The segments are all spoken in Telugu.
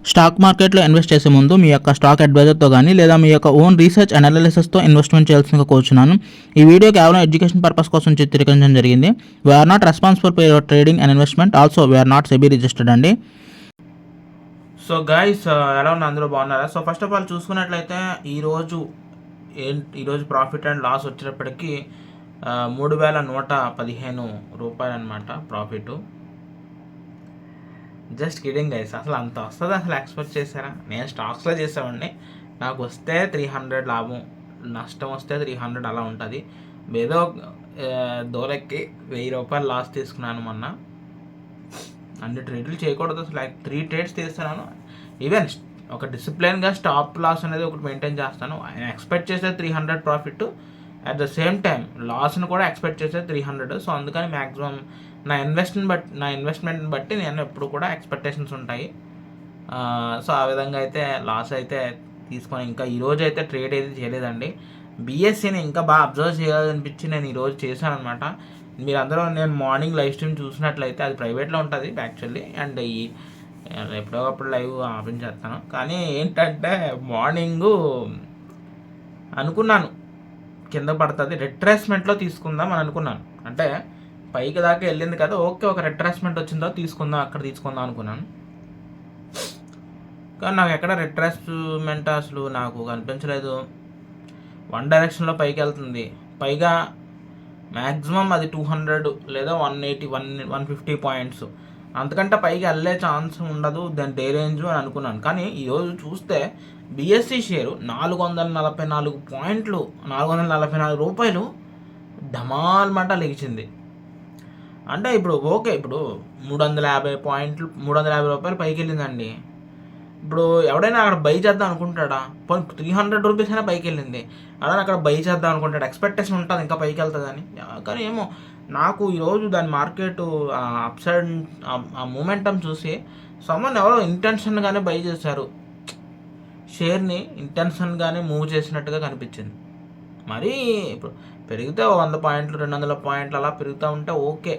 స్టాక్ మార్కెట్లో ఇన్వెస్ట్ చేసే ముందు మీ యొక్క స్టాక్ అడ్వైజర్తో కానీ లేదా మీ యొక్క ఓన్ రీసెర్చ్ అనాలిసిస్తో ఇన్వెస్ట్మెంట్ చేయాల్సిందిగా కోరుచున్నాను. ఈ వీడియో కేవలం ఎడ్యుకేషన్ పర్పస్ కోసం చిత్రీకరించడం జరిగింది. We're not responsible for your trading and investment. Also we're not SEBI registered అండి. సో గైస్, ఎలా ఉన్నా అందరూ బాగున్నారా? సో ఫస్ట్ ఆఫ్ ఆల్ చూసుకున్నట్లయితే ఈరోజు ప్రాఫిట్ అండ్ లాస్ వచ్చేటప్పటికి 3115 రూపాయలు అనమాట ప్రాఫిట్. జస్ట్ కిడింగ్ గైస్, అసలు అంత వస్తుంది అసలు ఎక్స్పెక్ట్ చేశారా? నేను స్టాక్స్లో చేసామండి. నాకు వస్తే 300 లాభం, నష్టం వస్తే 300 అలా ఉంటుంది. ఏదో దూరకి 1000 రూపాయలు లాస్ తీసుకున్నాను మొన్న. అన్ని ట్రేడ్లు చేయకూడదు అసలు. 3 ట్రేడ్స్ తీస్తున్నాను. ఈవెన్ ఒక డిసిప్లిన్గా స్టాప్ లాస్ అనేది ఒకటి మెయింటైన్ చేస్తాను. ఎక్స్పెక్ట్ చేసే 300 profit, at the same time లాస్ను కూడా ఎక్స్పెక్ట్ చేసే 300. సో అందుకని మ్యాక్సిమం నా ఇన్వెస్ట్మెంట్ని బట్టి నేను ఎప్పుడు కూడా ఎక్స్పెక్టేషన్స్ ఉంటాయి. సో ఆ విధంగా అయితే లాస్ అయితే తీసుకొని ఇంకా ఈరోజు అయితే ట్రేడ్ అయితే చేయలేదండి. బీఎస్సీని ఇంకా బాగా అబ్జర్వ్ చేయాలనిపించి నేను ఈరోజు చేశాను అనమాట. మీరందరూ నేను మార్నింగ్ లైవ్ స్ట్రీమ్ చూసినట్లయితే అది ప్రైవేట్లో ఉంటుంది యాక్చువల్లీ, అండ్ ఎప్పుడోకప్పుడు లైవ్ ఆపించేస్తాను. కానీ ఏంటంటే మార్నింగు అనుకున్నాను కింద పడుతుంది, రిట్రేస్మెంట్లో తీసుకుందాం అని అనుకున్నాను. అంటే పైకి దాకా వెళ్ళింది కదా, ఓకే ఒక రిట్రేస్మెంట్ వచ్చిందో తీసుకుందాం, అక్కడ తీసుకుందాం అనుకున్నాను. కానీ నాకు ఎక్కడ రిట్రేస్మెంట్ అసలు నాకు కనిపించలేదు. వన్ డైరెక్షన్లో పైకి వెళ్తుంది. పైగా మ్యాక్సిమం అది 200 లేదా 180 150 పాయింట్స్, అంతకంటే పైకి వెళ్ళే ఛాన్స్ ఉండదు దాని డే రేంజ్ అని అనుకున్నాను. కానీ ఈరోజు చూస్తే బీఎస్సీ షేరు 444 పాయింట్లు, 444 రూపాయలు ధమాల్ మంట లెగిచింది. అంటే ఇప్పుడు ఓకే, ఇప్పుడు 350 రూపాయలు పైకి వెళ్ళిందండి. ఇప్పుడు ఎవడైనా అక్కడ బై చేద్దాం అనుకుంటాడా? 300 రూపీస్ అయినా పైకి వెళ్ళింది, అలా అక్కడ బై చేద్దాం అనుకుంటాడు, ఎక్స్పెక్టేషన్ ఉంటుంది ఇంకా పైకి వెళ్తుందని. కానీ ఏమో నాకు ఈరోజు దాని మార్కెట్ అప్ సైడ్ ఆ మూమెంటం చూసి సమ్మన్ ఎవరో ఇంటెన్షన్గానే బై చేశారు, షేర్ని ఇంటెన్షన్గానే మూవ్ చేసినట్టుగా కనిపించింది. మరి ఇప్పుడు పెరిగితే 100 పాయింట్లు 200 పాయింట్లు అలా పెరుగుతూ ఉంటే ఓకే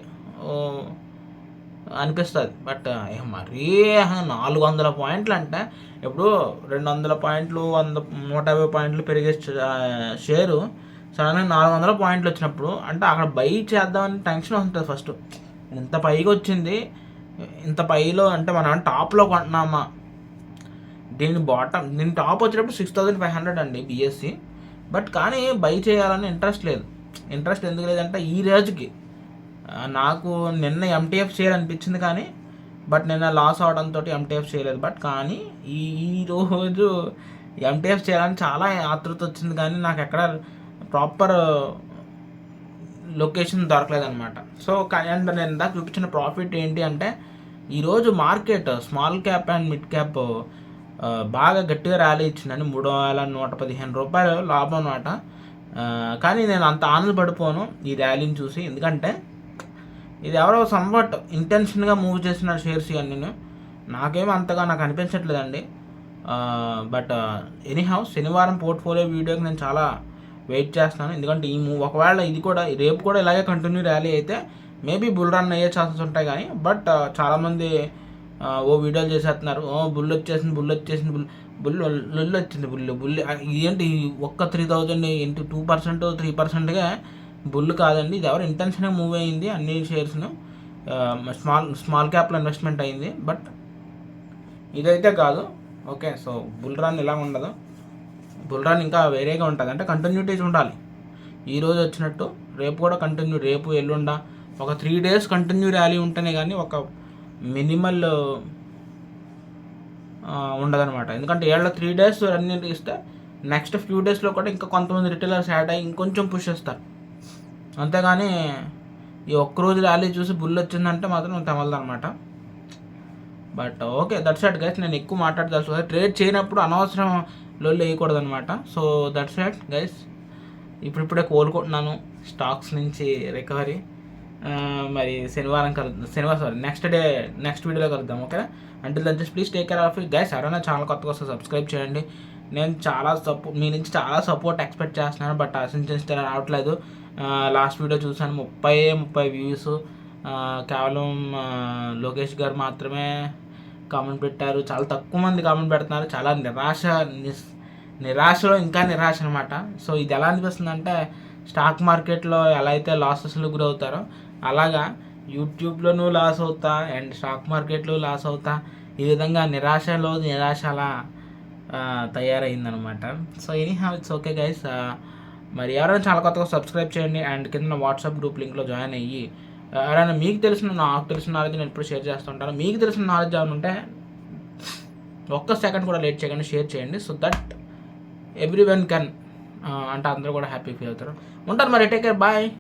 అనిపిస్తుంది. బట్ మరీ 400 పాయింట్లు అంటే ఇప్పుడు 200 పాయింట్లు 150 పాయింట్లు పెరిగే షేరు సడన్గా 400 పాయింట్లు వచ్చినప్పుడు అంటే అక్కడ బై చేద్దామని టెన్షన్ వస్తుంది. ఫస్ట్ ఇంత పైకి వచ్చింది, ఇంత పైలో అంటే మనం టాప్లో కొంటున్నామా? దీని టాప్ వచ్చినప్పుడు 6500 అండి బీఎస్సీ. బట్ కానీ బై చేయాలని ఇంట్రెస్ట్ ఎందుకు లేదంటే ఈ రోజుకి నాకు నిన్న ఎంటీఎఫ్ షేర్ అనిపించింది, కానీ బట్ నిన్న లాస్ అవడంతో ఎంటీఎఫ్ చేయలేదు. బట్ కానీ ఈరోజు ఎంటీఎఫ్ చేయాలని చాలా ఆతృత వచ్చింది, కానీ నాకు ఎక్కడ ప్రాపర్ లొకేషన్ దొరకలేదన్నమాట. సో అండ్ నేను ఇందాక చూపించిన ప్రాఫిట్ ఏంటి అంటే ఈరోజు market small cap and mid cap బాగా గట్టిగా ర్యాలీ ఇచ్చిందని 3115 రూపాయలు లాభం అన్నమాట. కానీ నేను అంత ఆనందపడిపోను ఈ ర్యాలీని చూసి, ఎందుకంటే ఇది ఎవరో సంవట్ ఇంటెన్షన్గా మూవ్ చేసిన షేర్స్ ఇవన్నీ. నాకేమో అంతగా నాకు అనిపించట్లేదండి. బట్ ఎనీహౌ శనివారం పోర్ట్ఫోలియో వీడియోకి నేను చాలా వెయిట్ చేస్తాను, ఎందుకంటే ఒకవేళ ఇది కూడా రేపు కూడా ఇలాగే కంటిన్యూ ర్యాలీ అయితే మేబీ బుల్ రన్ అయ్యే ఛాన్సెస్ ఉంటాయి. కానీ బట్ చాలామంది వీడియోలు చేసేస్తున్నారు, బుల్ వచ్చేసింది బుల్ వచ్చింది బుల్ ఏంటి ఒక్క 3000 ఏంటి 2% 3%గా బుల్ కాదండి. ఇది ఎవరు ఇంటెన్షన్గా మూవ్ అయ్యింది. అన్ని షేర్స్ను స్మాల్ క్యాప్లో ఇన్వెస్ట్మెంట్ అయింది, బట్ ఇదైతే కాదు. ఓకే, సో బుల్ రన్ ఇలా ఉండదు, బుల్ రన్ ఇంకా వేరేగా ఉంటుంది. అంటే కంటిన్యూటీస్ ఉండాలి. ఈరోజు వచ్చినట్టు రేపు కూడా కంటిన్యూ, రేపు ఎల్లుండా ఒక 3 days కంటిన్యూ ర్యాలీ ఉంటేనే కానీ ఒక మినిమల్ ఉండదన్నమాట. ఎందుకంటే 3 days రన్నింగ్ ఇస్తే నెక్స్ట్ ఫ్యూ డేస్లో కూడా ఇంకా కొంతమంది రిటైలర్స్ యాడ్ అయ్యి ఇంకొంచెం పుష్ చేస్తారు. అంతేగాని ఈ ఒక్కరోజు ర్యాలీ చూసి బుల్ వచ్చిందంటే మాత్రం తెమలదనమాట. But okay, that's it guys. నేను ఎక్కువ మాట్లాడదాల్సి ట్రేడ్ చేయనప్పుడు అనవసరం లొల్లి వేయకూడదనమాట. So that's it guys. ఇప్పుడిప్పుడే కోలుకుంటున్నాను స్టాక్స్ నుంచి రికవరీ. మరి శనివారం నెక్స్ట్ వీడియోలో కలుద్దాం. Okay, until then just please take care of it guys. ఎవరైనా ఛానల్ కొత్తగా వస్తే సబ్స్క్రైబ్ చేయండి. నేను మీ నుంచి చాలా సపోర్ట్ ఎక్స్పెక్ట్ చేస్తున్నాను, బట్ ఆశించిన రావట్లేదు. లాస్ట్ వీడియో చూసాను 30 వ్యూస్, కేవలం లోకేష్ గారు మాత్రమే కామెంట్ పెట్టారు. చాలా తక్కువ మంది కామెంట్ పెడుతున్నారు. చాలా నిరాశలో ఇంకా నిరాశ అనమాట. సో ఇది ఎలా అనిపిస్తుంది అంటే, స్టాక్ మార్కెట్లో ఎలా అయితే లాసెస్లో గురవుతారో అలాగా యూట్యూబ్లోనూ లాస్ అవుతా అండ్ స్టాక్ మార్కెట్లో లాస్ అవుతా, ఈ విధంగా నిరాశ అలా తయారైందనమాట. So anyhow it's okay guys. మరి ఎవరైనా చాలా కొత్తగా సబ్స్క్రైబ్ చేయండి అండ్ కింద వాట్సాప్ గ్రూప్ లింక్లో జాయిన్ అయ్యి ఎవరైనా మీకు తెలిసిన నాకు తెలిసిన నాలెడ్జ్ నేను ఎప్పుడు షేర్ చేస్తుంటాను. మీకు తెలిసిన నాలెడ్జ్ ఏమైనా ఉంటే ఒక్క సెకండ్ కూడా లేట్ చేయకుండా షేర్ చేయండి. So that every one can అంటే అందరూ కూడా హ్యాపీ ఫీల్ అవుతారు. ఉంటారు మరి. Take care, bye.